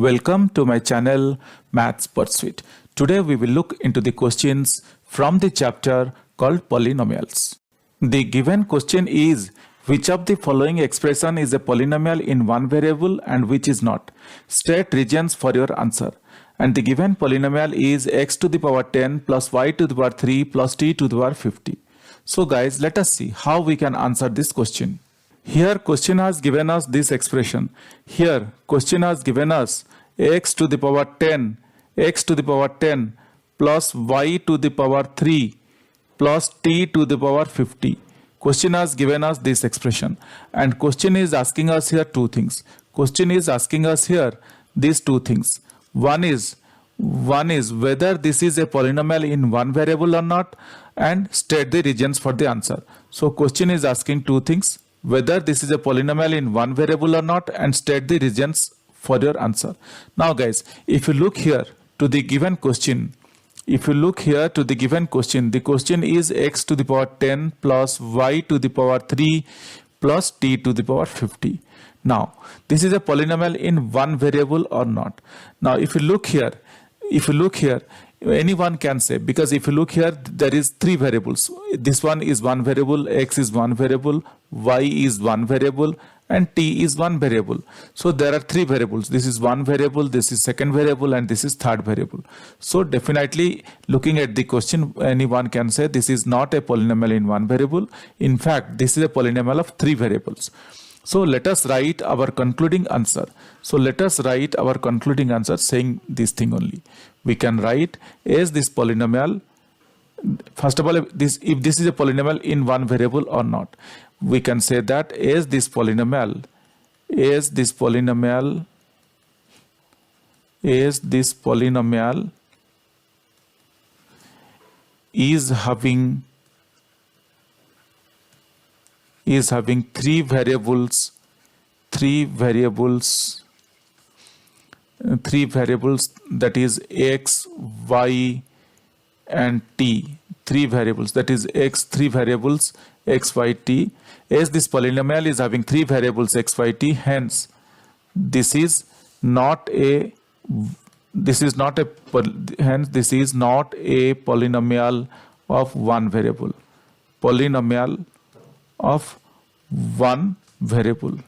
Welcome to my channel Maths Pursuit. Today we will look into the questions from the chapter called Polynomials. The given question is, which of the following expression is a polynomial in one variable and which is not? State regions for your answer. And the given polynomial is x to the power 10 plus y to the power 3 plus t to the power 50. So guys, let us see how we can answer this question. Here question has given us this expression. Here question has given us x to the power 10 plus y to the power 3 plus t to the power 50. Question has given us this expression, and question is asking us here two things. Question is asking us here these two things. One is whether this is a polynomial in one variable or not, and state the regions for the answer. So question is asking two things: whether this is a polynomial in one variable or not, and state the regions for your answer. Now guys, if you look here to the given question, the question is x to the power 10 plus y to the power 3 plus t to the power 50. Now, this is a polynomial in one variable or not. Now, if you look here, anyone can say, because if you look here, there is three variables. This one is one variable, x is one variable, y is one variable, and t is one variable. So there are three variables. This is one variable, this is second variable, and this is third variable. So definitely, looking at the question, anyone can say this is not a polynomial in one variable. In fact, this is a polynomial of three variables. So let us write our concluding answer. Saying this thing only. We can write as this polynomial. First of all, if this is a polynomial in one variable or not, we can say that as this polynomial is having three variables, that is x, y, and t. Three variables, that is three variables x, y, t. As this polynomial is having three variables x, y, t, hence this is not a polynomial of one variable. Polynomial of one variable.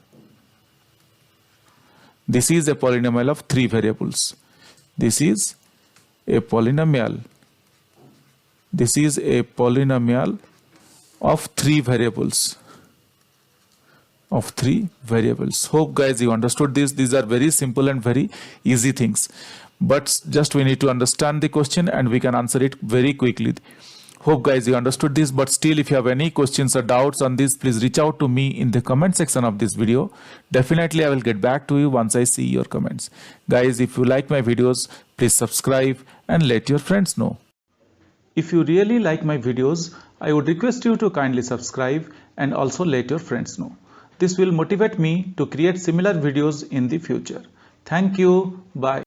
This is a polynomial of three variables. This is a polynomial of three variables. Hope guys you understood this. These are very simple and very easy things, but just we need to understand the question and we can answer it very quickly. Hope guys you understood this, but still if you have any questions or doubts on this, please reach out to me in the comment section of this video. Definitely I will get back to you once I see your comments. Guys, if you like my videos, please subscribe and let your friends know. If you really like my videos, I would request you to kindly subscribe and also let your friends know. This will motivate me to create similar videos in the future. Thank you. Bye.